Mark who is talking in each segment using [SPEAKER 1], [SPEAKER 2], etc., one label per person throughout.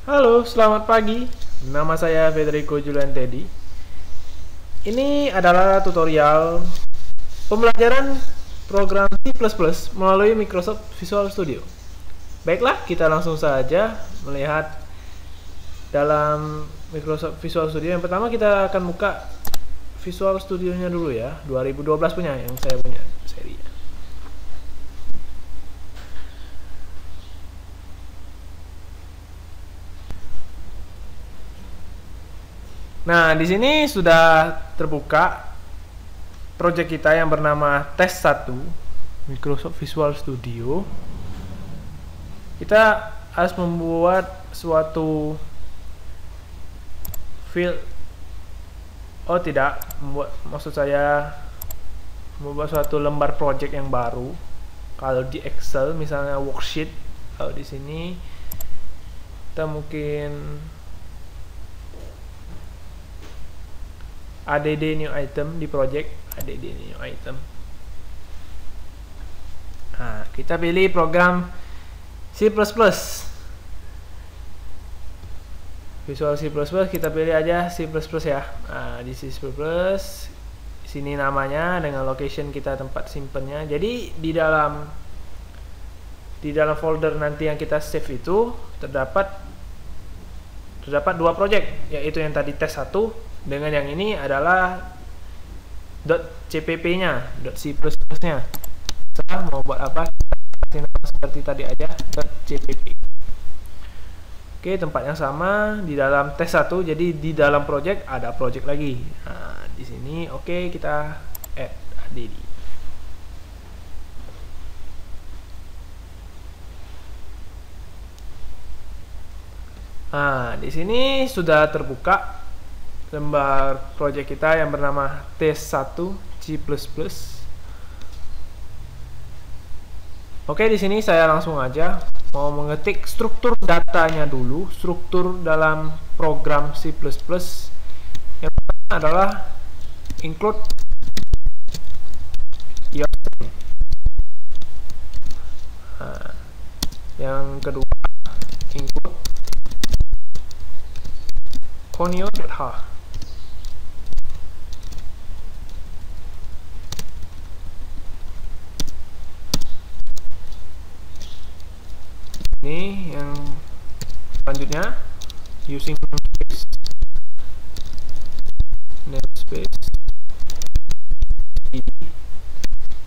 [SPEAKER 1] Halo, selamat pagi. Nama saya Federico Julian Teddy. Ini adalah tutorial pembelajaran program C++ melalui Microsoft Visual Studio. Baiklah, kita langsung saja melihat dalam Microsoft Visual Studio. Yang pertama kita akan buka Visual Studio-nya dulu ya, 2012 punya, yang saya punya seri. Nah, di sini sudah terbuka project kita yang bernama Test 1 Microsoft Visual Studio. Kita harus membuat suatu field. Oh tidak, maksud saya membuat suatu lembar project yang baru. Kalau di Excel misalnya worksheet, kalau di sini kita mungkin add new item di project, add new item. Nah, kita pilih program C++. Visual C++, kita pilih aja C++ ya. Nah, di C++, sini namanya dengan location kita tempat simpennya. Jadi di dalam folder nanti yang kita save itu terdapat dua project, yaitu yang tadi test 1 dengan yang ini adalah .cpp nya, .c++ nya. Saya mau buat apa, seperti tadi aja, .cpp. Oke, tempat yang sama di dalam tes 1, jadi di dalam project ada project lagi. Nah, di sini oke, kita add. Nah, di sini sudah terbuka lembar project kita yang bernama Test 1 C++. Oke, di sini saya langsung aja mau mengetik struktur datanya dulu, struktur dalam program C++. Yang pertama adalah include your string. Nah, yang kedua include conio.h. Ini yang selanjutnya using namespace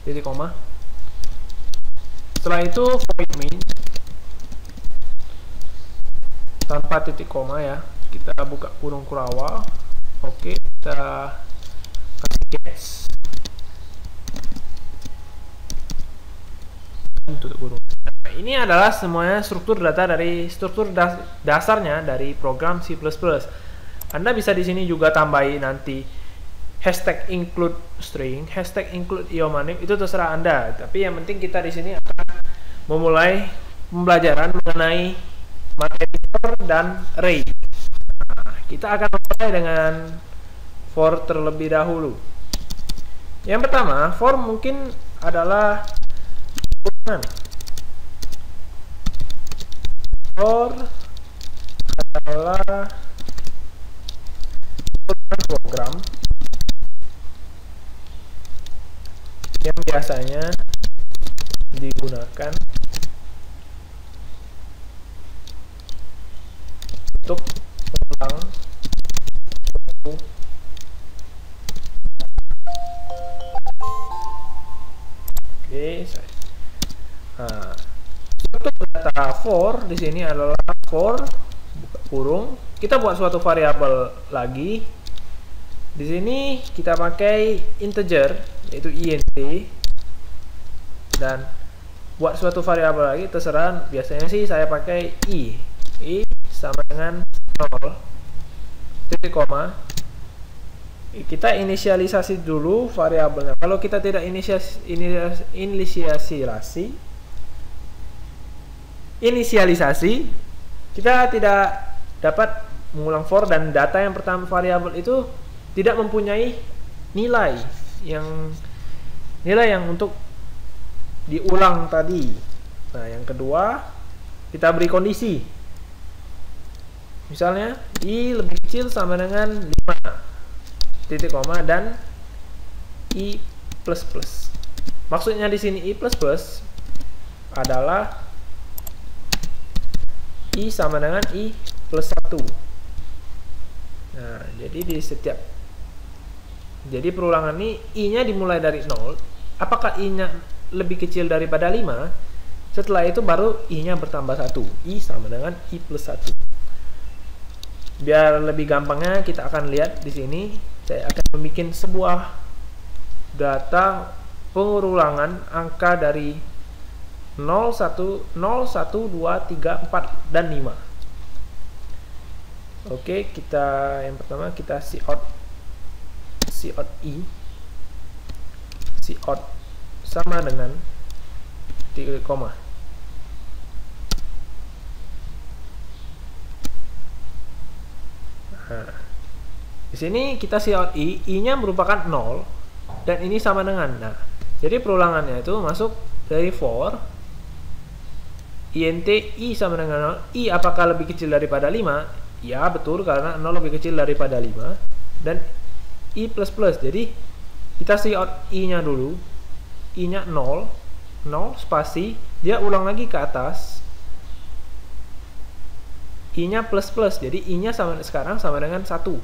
[SPEAKER 1] titik koma. Setelah itu void main tanpa titik koma ya, kita buka kurung kurawal. Oke, kita kasih gets tutup kurung. Nah, ini adalah semuanya struktur data dari dasarnya dari program C++. Anda bisa di sini juga tambahin nanti hashtag include string, hashtag include iomanip, itu terserah Anda. Tapi yang penting kita di sini akan memulai pembelajaran mengenai materi for dan array. Nah, kita akan mulai dengan for terlebih dahulu. Yang pertama, for mungkin adalah for adalah program yang biasanya digunakan untuk mengulang suatu Nah, struktur data for di sini adalah for buka kurung. Kita buat suatu variabel lagi. Di sini kita pakai integer yaitu int, dan buat suatu variabel lagi terserah. Biasanya sih saya pakai i sama dengan 0 titik koma. Kita inisialisasi dulu variabelnya. Kalau kita tidak inisialisasi, kita tidak dapat mengulang for, dan data yang pertama variabel itu tidak mempunyai nilai yang untuk diulang tadi. Nah, yang kedua kita beri kondisi. Misalnya I lebih kecil sama dengan 5 titik koma dan I plus plus. Maksudnya di sini I plus plus adalah I sama dengan I plus 1. Nah, jadi perulangan ini I-nya dimulai dari 0. Apakah I-nya lebih kecil daripada 5? Setelah itu baru I-nya bertambah 1. I sama dengan I plus 1. Biar lebih gampangnya kita akan lihat di sini. Saya akan membuat sebuah data pengulangan angka dari 0, 1, 0, 1, 2, 3, 4, dan 5. Oke, yang pertama kita cout I. Cout sama dengan titik koma. Nah, di sini kita cout I-nya merupakan 0 dan ini sama dengan. Nah, jadi perulangannya itu masuk dari for int I sama dengan 0. I apakah lebih kecil daripada 5? Ya, betul, karena 0 lebih kecil daripada 5. Dan I plus plus. Jadi kita cout I-nya dulu. I-nya 0 spasi, dia ulang lagi ke atas. I-nya plus plus, jadi I-nya sekarang sama dengan 1. 1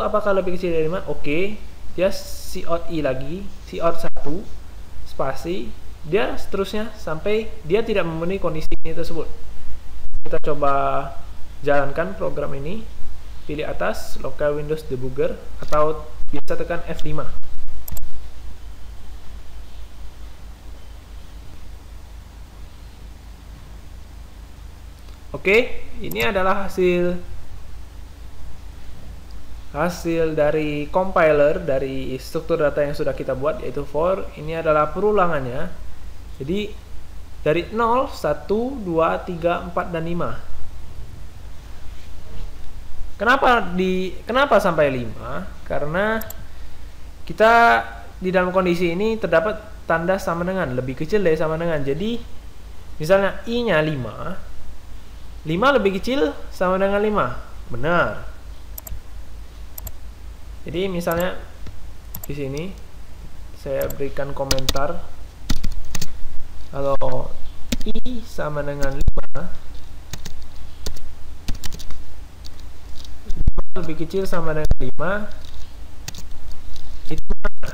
[SPEAKER 1] apakah lebih kecil dari 5? Oke, dia cout I lagi, cout 1 spasi, dia seterusnya sampai dia tidak memenuhi kondisi ini tersebut. Kita coba jalankan program ini. Pilih atas local Windows debugger atau bisa tekan F5. Oke, ini adalah hasil dari compiler dari struktur data yang sudah kita buat, yaitu for. Ini adalah perulangannya. Jadi dari 0, 1, 2, 3, 4, dan 5. Kenapa sampai 5? Karena kita di dalam kondisi ini terdapat tanda sama dengan, lebih kecil dari sama dengan. Jadi misalnya I-nya 5 lebih kecil sama dengan 5. Benar. Jadi misalnya di sini saya berikan komentar kalau I sama dengan 5 lebih kecil sama dengan 5, itu benar.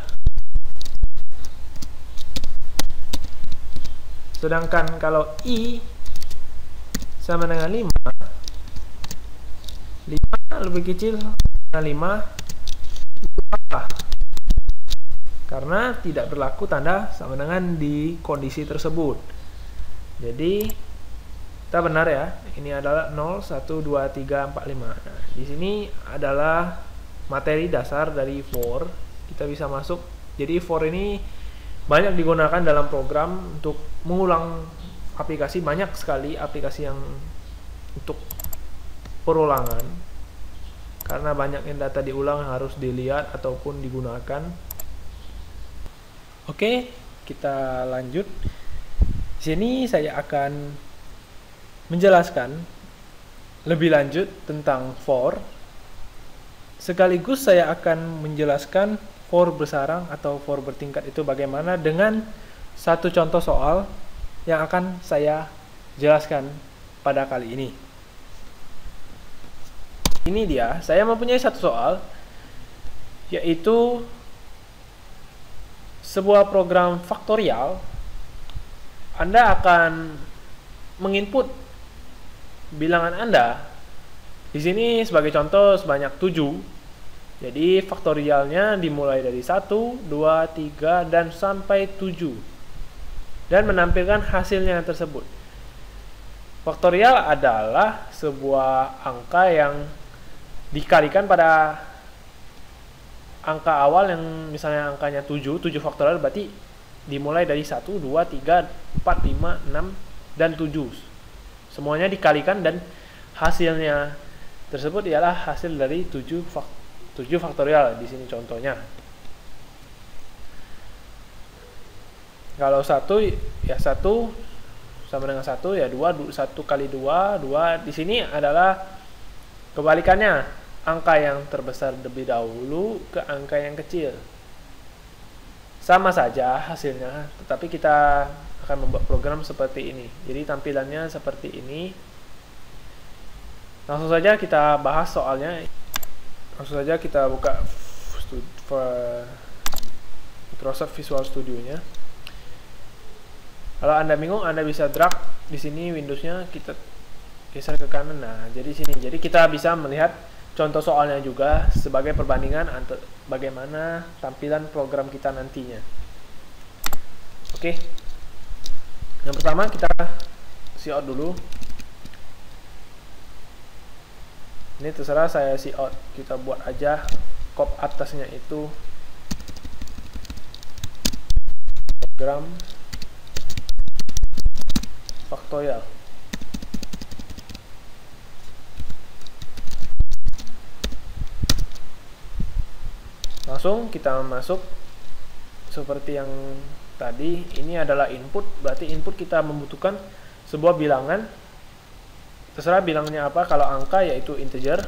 [SPEAKER 1] Sedangkan kalau I sama dengan 5 lebih kecil dengan 5, itu salah, karena tidak berlaku tanda sama dengan di kondisi tersebut. Jadi kita benar ya, ini adalah 0, 1, 2, 3, 4, 5. Nah, di sini adalah materi dasar dari for. Kita bisa masuk. Jadi for ini banyak digunakan dalam program untuk mengulang aplikasi. Banyak sekali aplikasi yang untuk perulangan, karena banyak yang data diulang harus dilihat ataupun digunakan. Oke, kita lanjut. Di sini saya akan menjelaskan lebih lanjut tentang for. Sekaligus saya akan menjelaskan for bersarang atau for bertingkat itu bagaimana dengan satu contoh soal yang akan saya jelaskan pada kali ini. Ini dia, saya mempunyai satu soal, yaitu sebuah program faktorial. Anda akan menginput bilangan Anda. Di sini sebagai contoh sebanyak 7. Jadi faktorialnya dimulai dari 1, 2, 3 dan sampai 7. Dan menampilkan hasilnya tersebut. Faktorial adalah sebuah angka yang dikalikan pada angka awal yang misalnya angkanya 7 faktorial berarti dimulai dari 1, 2, 3, 4, 5, 6 dan 7. Semuanya dikalikan dan hasilnya tersebut ialah hasil dari 7 faktorial di sini contohnya. Kalau 1 ya 1 sama dengan 1 ya 2, 1 kali 2, 2. Di sini adalah kebalikannya, angka yang terbesar lebih dahulu ke angka yang kecil. Sama saja hasilnya, tetapi kita akan membuat program seperti ini. Jadi tampilannya seperti ini. Langsung saja kita bahas soalnya. Langsung saja kita buka Microsoft Visual Studio-nya. Kalau Anda bingung, Anda bisa drag di sini Windows-nya, kita geser ke kanan. Nah, jadi sini. Jadi kita bisa melihat contoh soalnya juga sebagai perbandingan antara bagaimana tampilan program kita nantinya. Oke. Yang pertama kita cout dulu. Ini terserah saya cout. Kita buat aja cop atasnya itu program faktorial. Langsung kita masuk seperti yang tadi. Ini adalah input, berarti input kita membutuhkan sebuah bilangan. Terserah bilangnya apa, kalau angka yaitu integer,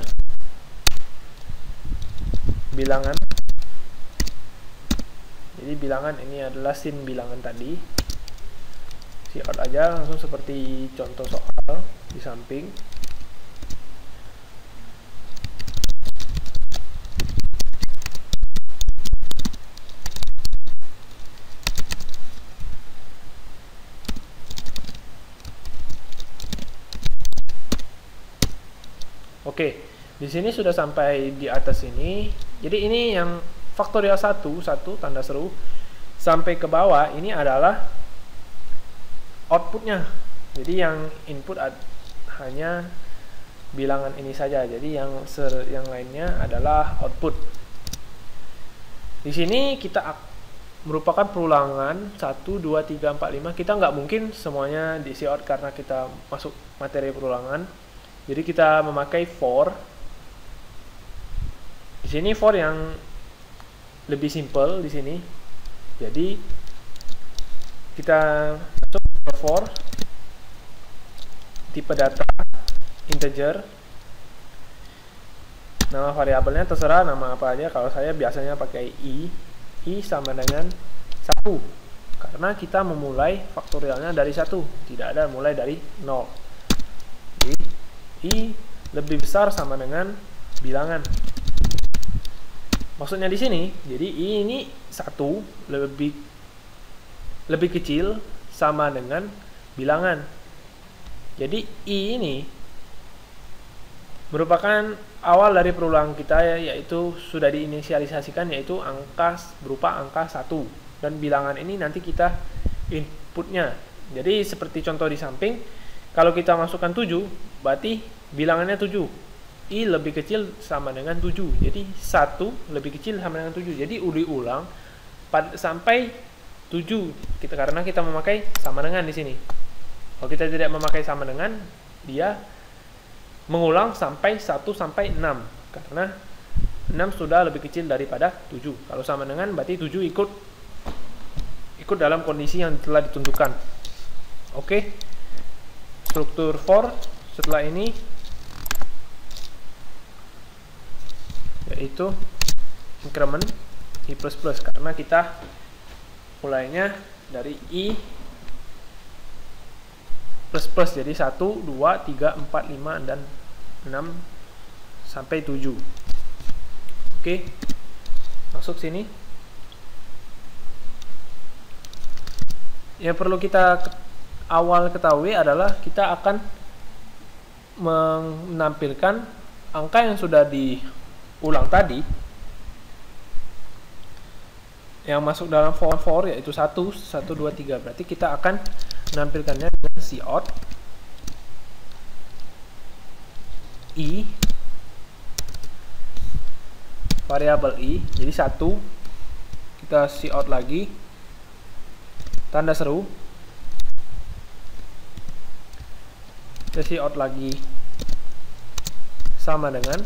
[SPEAKER 1] bilangan. Jadi bilangan ini adalah sim bilangan tadi. Cout aja langsung seperti contoh soal di samping. Oke, di sini sudah sampai di atas ini. Jadi ini yang faktorial 1 tanda seru sampai ke bawah ini adalah outputnya. Jadi yang input hanya bilangan ini saja. Jadi yang lainnya adalah output. Di sini kita merupakan perulangan 1, 2, 3, 4, 5. Kita nggak mungkin semuanya di cout karena kita masuk materi perulangan. Jadi kita memakai for. Di sini for yang lebih simple di sini. Jadi kita masuk ke for, tipe data integer, nama variabelnya terserah nama apa aja. Kalau saya biasanya pakai i sama dengan 1 karena kita memulai faktorialnya dari 1, tidak ada mulai dari 0. Jadi i lebih besar sama dengan bilangan. Maksudnya di sini, jadi i ini 1 lebih kecil sama dengan bilangan. Jadi i ini merupakan awal dari perulangan kita, yaitu sudah diinisialisasikan, yaitu angka berupa angka 1, dan bilangan ini nanti kita inputnya. Jadi seperti contoh di samping, kalau kita masukkan 7 berarti bilangannya 7, i lebih kecil sama dengan 7, jadi 1 lebih kecil sama dengan 7. Jadi diulang sampai 7 karena kita memakai sama dengan di sini. Kalau kita tidak memakai sama dengan, dia mengulang sampai 1 sampai 6 karena 6 sudah lebih kecil daripada 7. Kalau sama dengan berarti 7 ikut dalam kondisi yang telah ditentukan. Oke. Struktur for setelah ini yaitu increment i++ karena kita mulainya dari i plus, jadi 1, 2, 3, 4, 5, dan 6 sampai 7. Oke, masuk sini. Yang perlu kita awal ketahui adalah kita akan menampilkan angka yang sudah diulang tadi, yang masuk dalam for yaitu 1, 2, 3. Berarti kita akan menampilkannya dengan cout i variabel i. Jadi 1 kita cout lagi tanda seru, kita cout lagi sama dengan.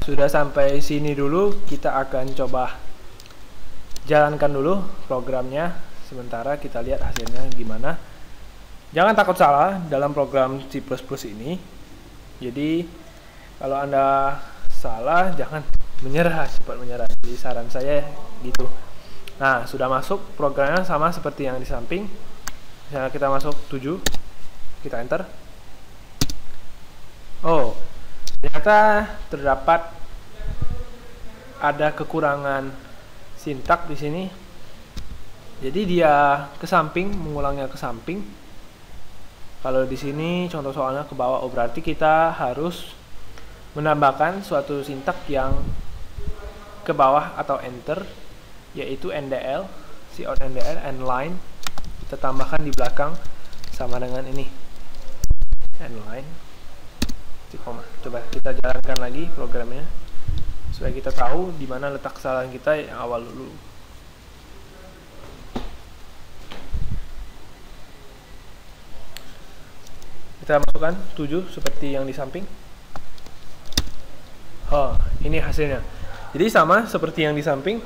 [SPEAKER 1] Sudah sampai sini dulu, kita akan coba jalankan dulu programnya sementara kita lihat hasilnya gimana. Jangan takut salah dalam program C++ ini. Jadi kalau Anda salah jangan menyerah, cepat menyerah. Jadi saran saya gitu. Nah, sudah masuk programnya sama seperti yang di samping. Misalnya kita masuk 7, kita enter. Oh, ternyata terdapat ada kekurangan sintak di sini. Jadi dia ke samping, mengulangnya ke samping. Kalau di sini contoh soalnya ke bawah, oh berarti kita harus menambahkan suatu sintak yang ke bawah atau enter, yaitu NDL, cout NDL, endline. Kita tambahkan di belakang sama dengan ini, endline. Coba kita jalankan lagi programnya supaya kita tahu di mana letak kesalahan kita yang awal dulu. Kita masukkan 7 seperti yang di samping. Oh, ini hasilnya. Jadi sama seperti yang di samping,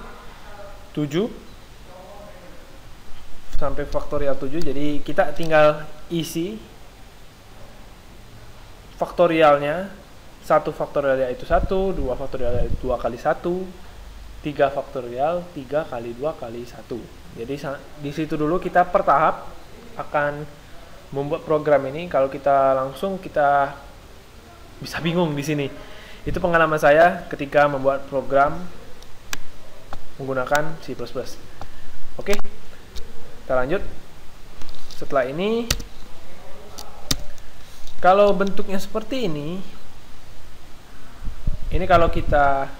[SPEAKER 1] 7 sampai faktorial 7. Jadi kita tinggal isi faktorialnya. 1 faktorial yaitu 1, 2 faktorial yaitu 2 kali 1, 3 faktorial 3 kali 2 kali 1. Jadi di situ dulu kita per tahap akan membuat program ini. Kalau kita langsung, kita bisa bingung di sini. Itu pengalaman saya ketika membuat program menggunakan C++. Oke, kita lanjut. Setelah ini, kalau bentuknya seperti ini kalau kita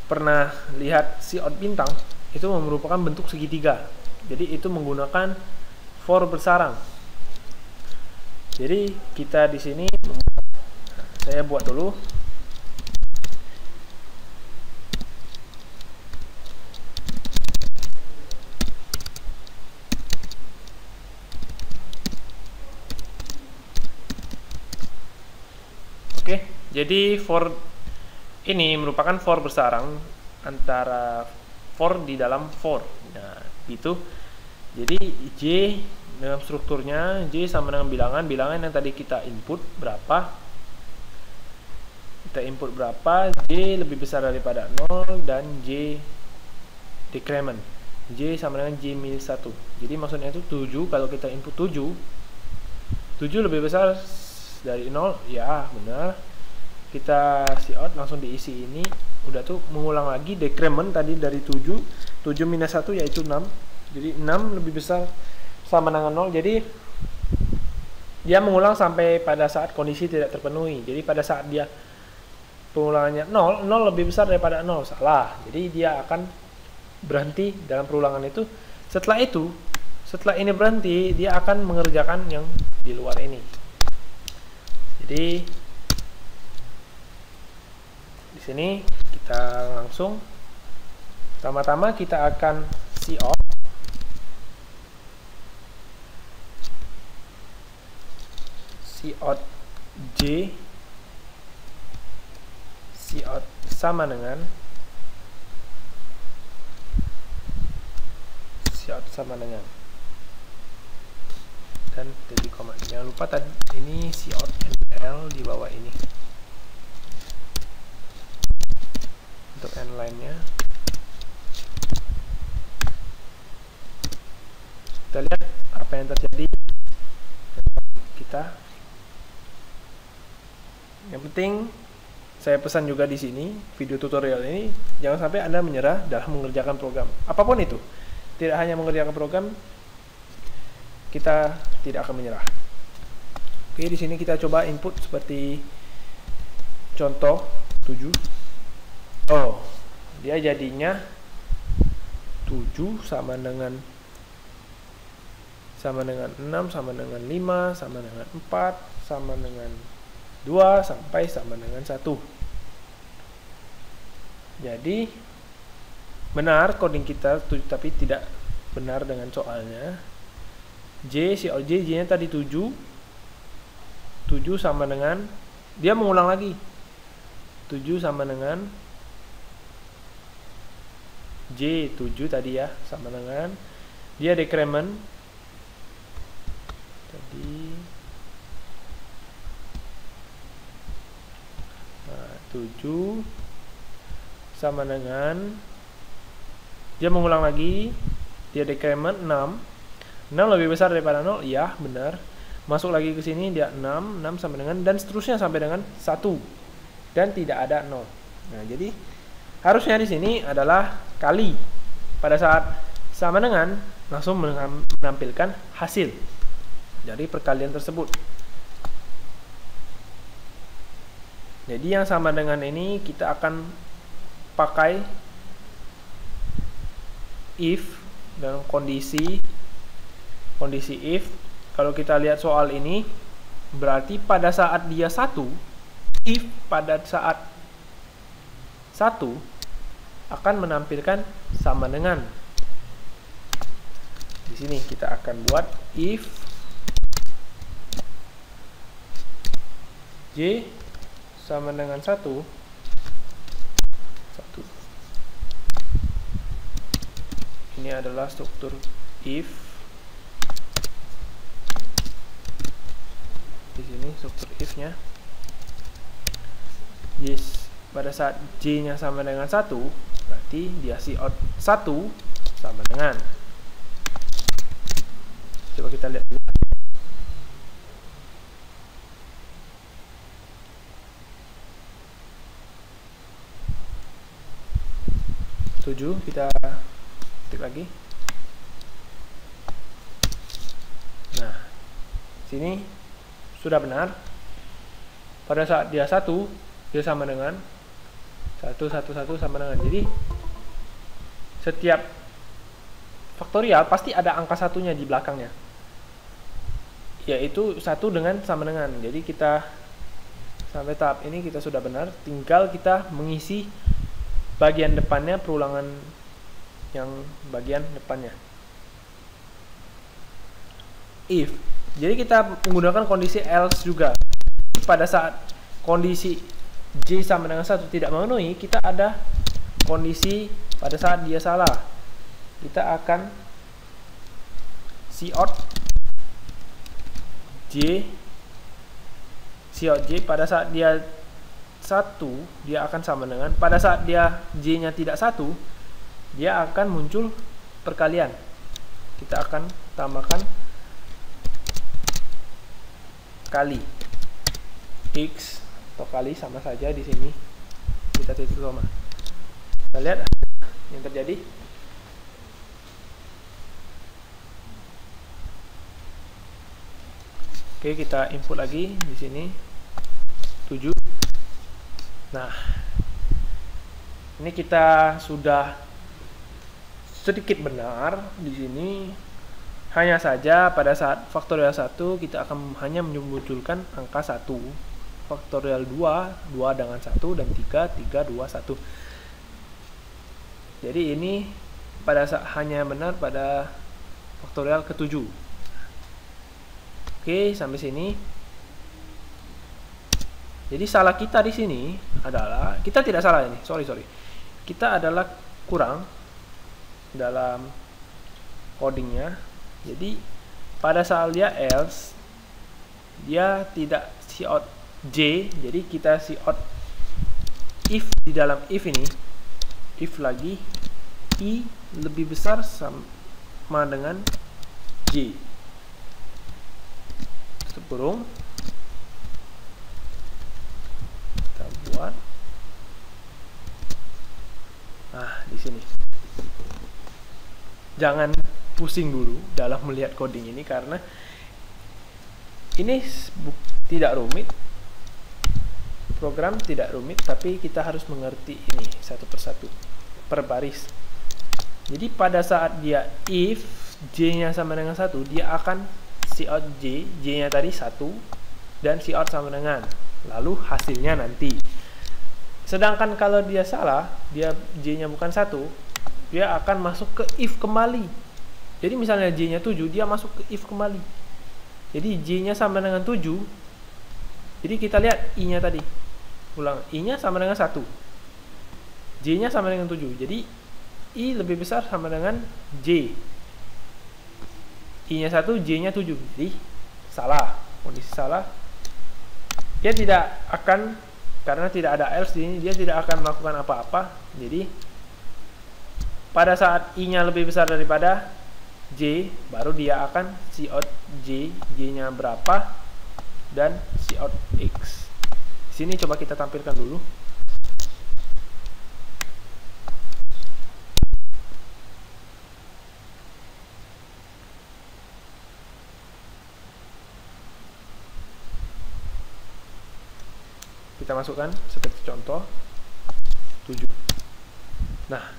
[SPEAKER 1] pernah lihat cout bintang, itu merupakan bentuk segitiga. Jadi itu menggunakan for bersarang. Jadi kita di sini, saya buat dulu. Oke, jadi for ini merupakan for bersarang antara for di dalam for. Nah, itu. Jadi J dengan strukturnya, J sama dengan bilangan yang tadi kita input berapa, J lebih besar daripada 0, dan J decrement, J sama dengan J minus 1. Jadi maksudnya itu 7, kalau kita input 7 lebih besar dari 0, ya benar. Kita cout langsung diisi ini, udah tuh mengulang lagi decrement tadi dari 7 minus 1 yaitu 6. Jadi 6 lebih besar sama dengan 0. Jadi dia mengulang sampai pada saat kondisi tidak terpenuhi. Jadi pada saat dia pengulangannya 0 lebih besar daripada 0, salah. Jadi dia akan berhenti dalam perulangan itu. Setelah ini berhenti, dia akan mengerjakan yang di luar ini. Jadi di sini kita langsung pertama-tama kita akan cout J, cout sama dengan dan jadi koma. Jangan lupa tadi ini cout NL di bawah ini untuk endline-nya. Kita lihat apa yang terjadi. Yang penting saya pesan juga di sini, video tutorial ini jangan sampai Anda menyerah dalam mengerjakan program apapun itu. Tidak hanya mengerjakan program, kita tidak akan menyerah. Oke, di sini kita coba input seperti contoh 7. Oh, dia jadinya 7 sama dengan 6, sama dengan 5, sama dengan 4, sama dengan 2, sampai sama dengan 1. Jadi benar coding kita, tapi tidak benar dengan soalnya. J nya tadi 7 sama dengan, dia mengulang lagi 7 sama dengan J 7 tadi ya, sama dengan dia decrement tadi 7 sama dengan, dia mengulang lagi, dia decrement 6 lebih besar daripada 0, ya benar. Masuk lagi ke sini dia 6 sama dengan, dan seterusnya sampai dengan 1 dan tidak ada 0. Nah, jadi harusnya di sini adalah kali. Pada saat sama dengan, langsung menampilkan hasil dari perkalian tersebut. Jadi yang sama dengan ini kita akan pakai if dan kondisi if. Kalau kita lihat soal ini, berarti pada saat dia 1, if pada saat 1 akan menampilkan sama dengan. Di sini kita akan buat if J sama dengan 1. Ini adalah struktur if. Di sini struktur if-nya. Yes, pada saat J-nya sama dengan 1, berarti dia cout 1 sama dengan. Coba kita lihat dulu. Kita ketik lagi. Nah, sini sudah benar. Pada saat dia 1, dia sama dengan 1 sama dengan. Jadi setiap faktorial pasti ada angka satunya di belakangnya, yaitu 1 dengan sama dengan. Jadi kita sampai tahap ini kita sudah benar, tinggal kita mengisi bagian depannya, perulangan yang bagian depannya. If, jadi kita menggunakan kondisi else juga. Pada saat kondisi J sama dengan 1 tidak memenuhi, kita ada kondisi pada saat dia salah. Kita akan cout J pada saat dia 1, dia akan sama dengan, pada saat dia J-nya tidak 1, dia akan muncul perkalian. Kita akan tambahkan kali X atau kali, sama saja di sini kita titik koma. Kita lihat yang terjadi. Oke, kita input lagi di sini 7. Nah, ini kita sudah sedikit benar di sini. Hanya saja pada saat faktorial 1 kita akan hanya memunculkan angka 1. Faktorial 2 dengan 1, dan 3 2 1. Jadi ini pada saat hanya benar pada faktorial ke-7. Oke, sampai sini. Jadi salah kita di sini adalah, kita tidak salah ini, sorry. Kita adalah kurang dalam codingnya. Jadi pada saat dia else, dia tidak cout J, jadi kita cout if. Di dalam if ini, if lagi I lebih besar sama dengan J. Tutup kurung. Buat. Nah, di sini. Jangan pusing dulu dalam melihat coding ini, karena ini tidak rumit. Program tidak rumit, tapi kita harus mengerti ini satu persatu per baris. Jadi pada saat dia if J-nya sama dengan 1, dia akan cout J-nya tadi 1 dan cout sama dengan. Lalu hasilnya nanti. Sedangkan kalau dia salah, dia J-nya bukan 1, dia akan masuk ke if kembali. Jadi misalnya J-nya 7, dia masuk ke if kembali. Jadi J-nya sama dengan 7. Jadi kita lihat I-nya tadi. Ulang, I-nya sama dengan 1. J-nya sama dengan 7. Jadi I lebih besar sama dengan J. I-nya 1, J-nya 7. Jadi salah, kondisi salah. Dia tidak akan, karena tidak ada else di sini, dia tidak akan melakukan apa-apa. Jadi pada saat I-nya lebih besar daripada J, baru dia akan cout J, J-nya berapa, dan cout X. Di sini coba kita tampilkan dulu. Kita masukkan seperti contoh 7. Nah,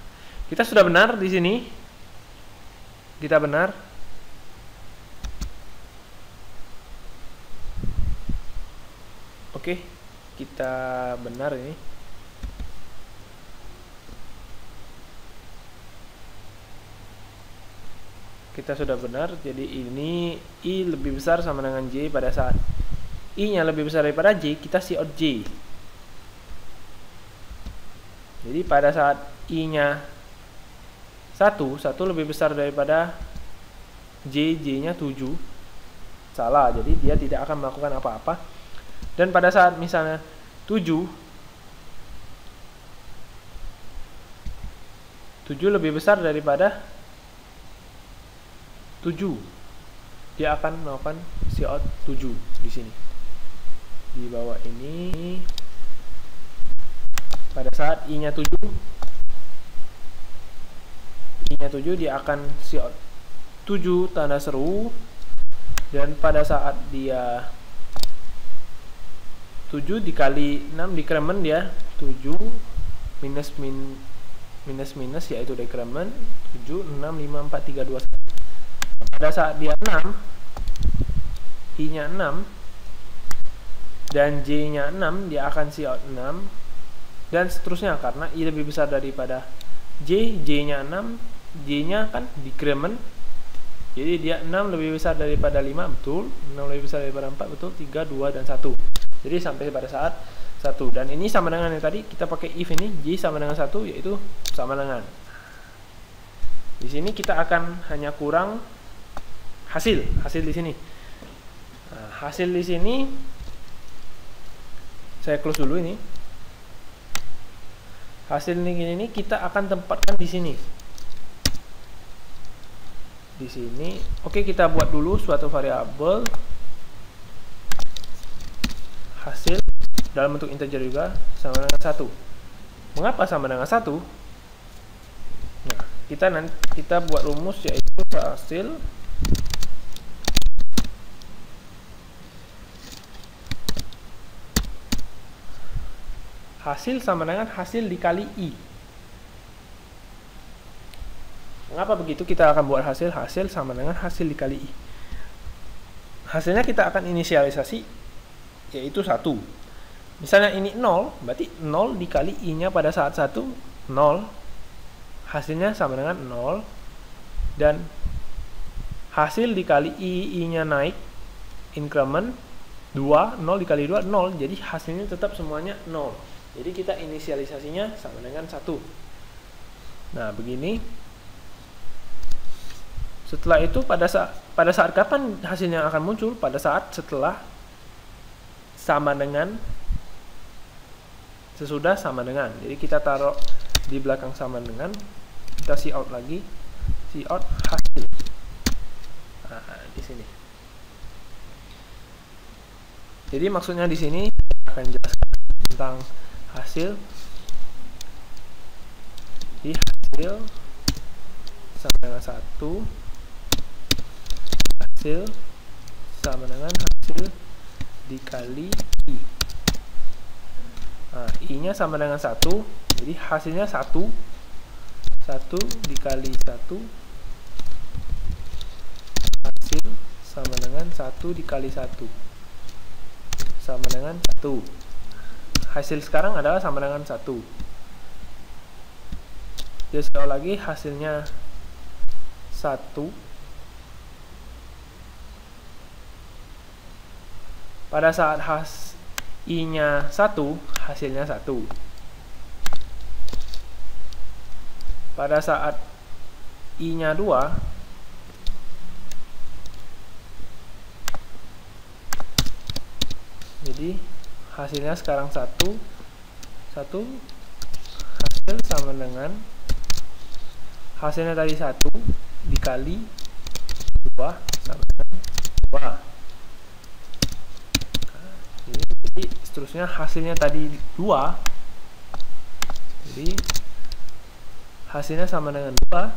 [SPEAKER 1] kita sudah benar di sini. Kita benar. Oke, kita benar ini. Kita sudah benar. Jadi ini I lebih besar sama dengan J. Pada saat I-nya lebih besar daripada J, kita cout J. Jadi pada saat I-nya 1 lebih besar daripada J, J-nya 7. Salah, jadi dia tidak akan melakukan apa-apa. Dan pada saat misalnya 7 lebih besar daripada 7, dia akan melakukan cout 7 di sini. Di bawah ini pada saat I-nya 7 dia akan cout 7 tanda seru, dan pada saat dia 7 dikali 6 decrement, dia 7 minus yaitu decrement 7, 6, 5, 4, 3, 2, 1. Pada saat dia 6, I-nya 6 dan J-nya 6, dia akan cout 6 dan seterusnya, karena I lebih besar daripada J, J-nya 6, J-nya kan decrement, jadi dia 6 lebih besar daripada 5, betul, 6 lebih besar daripada 4, betul, 3, 2, dan 1. Jadi sampai pada saat 1, dan ini sama dengan yang tadi kita pakai if ini, J sama dengan 1, yaitu sama dengan. Di sini kita akan hanya kurang hasil di sini. Nah, hasil di sini saya close dulu ini. Hasil ini kita akan tempatkan di sini. Di sini, oke, kita buat dulu suatu variabel hasil dalam bentuk integer juga sama dengan 1. Mengapa sama dengan 1? Nah, kita buat rumus yaitu hasil sama dengan hasil dikali I. Mengapa begitu? Kita akan buat hasil sama dengan hasil dikali I. Hasilnya kita akan inisialisasi yaitu 1. Misalnya ini 0, berarti 0 dikali I-nya pada saat 1, 0. Hasilnya sama dengan 0. Dan hasil dikali I-nya naik, increment 2, 0 dikali 2, 0. Jadi hasilnya tetap semuanya 0. Jadi kita inisialisasinya sama dengan 1. Nah, begini. Setelah itu pada saat kapan hasilnya akan muncul? Pada saat setelah sama dengan, sesudah sama dengan. Jadi kita taruh di belakang sama dengan, kita cout lagi, cout hasil. Nah, di sini. Jadi maksudnya di sini akan jelaskan tentang hasil. Di hasil sama dengan 1, hasil sama dengan hasil dikali I. Nah, I-nya sama dengan 1, jadi hasilnya 1 dikali 1, hasil sama dengan 1 dikali 1 sama dengan 1. Hasil sekarang adalah sama dengan 1. Jadi sekali lagi hasilnya 1. Pada saat I-nya 1, hasilnya 1. Pada saat I-nya 2, Jadi hasilnya sekarang 1 hasil sama dengan hasilnya tadi 1 dikali 2 sama dengan 2. Jadi seterusnya hasilnya tadi 2, jadi hasilnya sama dengan 2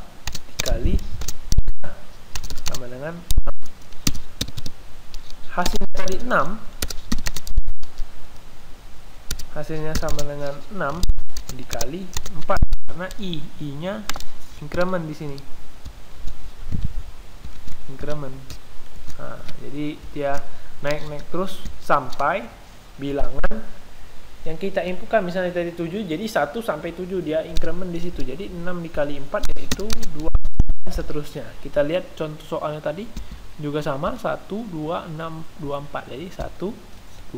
[SPEAKER 1] dikali sama dengan 6. Hasilnya tadi 6, hasilnya sama dengan 6 dikali 4, karena i-nya increment di sini. Increment. Nah, jadi dia naik terus sampai bilangan yang kita inputkan, misalnya tadi 7, jadi 1 sampai 7 dia increment di situ. Jadi 6 dikali 4 yaitu 2, dan seterusnya. Kita lihat contoh soalnya tadi juga sama, 1 2 6 2 4. Jadi 1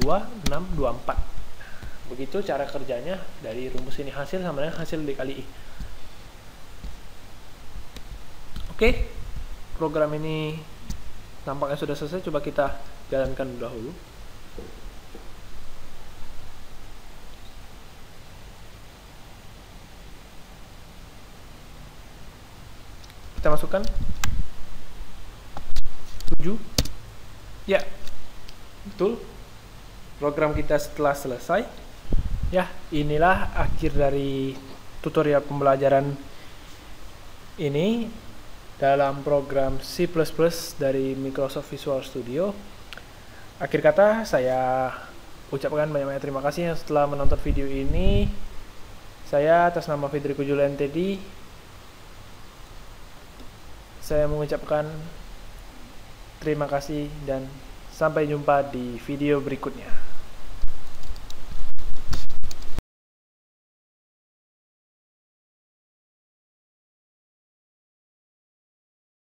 [SPEAKER 1] 2 6 2 4. Begitu cara kerjanya dari rumus ini, hasil sama dengan hasil dikali i. Oke, program ini nampaknya sudah selesai. Coba kita jalankan dahulu. Kita masukkan 7. Ya, betul. Program kita setelah selesai. Ya, inilah akhir dari tutorial pembelajaran ini dalam program C++ dari Microsoft Visual Studio. Akhir kata, saya ucapkan banyak-banyak terima kasih yang setelah menonton video ini. Saya atas nama Federico Julian Teddy, saya mengucapkan terima kasih dan sampai jumpa di video berikutnya.